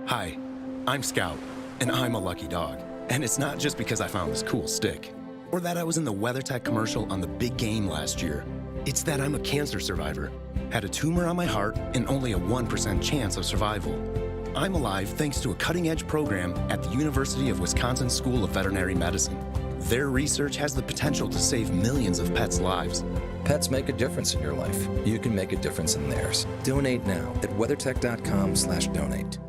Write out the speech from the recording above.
Hi, I'm Scout, and I'm a lucky dog. And it's not just because I found this cool stick, or that I was in the WeatherTech commercial on the big game last year. It's that I'm a cancer survivor, had a tumor on my heart, and only a 1% chance of survival. I'm alive thanks to a cutting-edge program at the University of Wisconsin School of Veterinary Medicine. Their research has the potential to save millions of pets' lives. Pets make a difference in your life. You can make a difference in theirs. Donate now at WeatherTech.com/donate.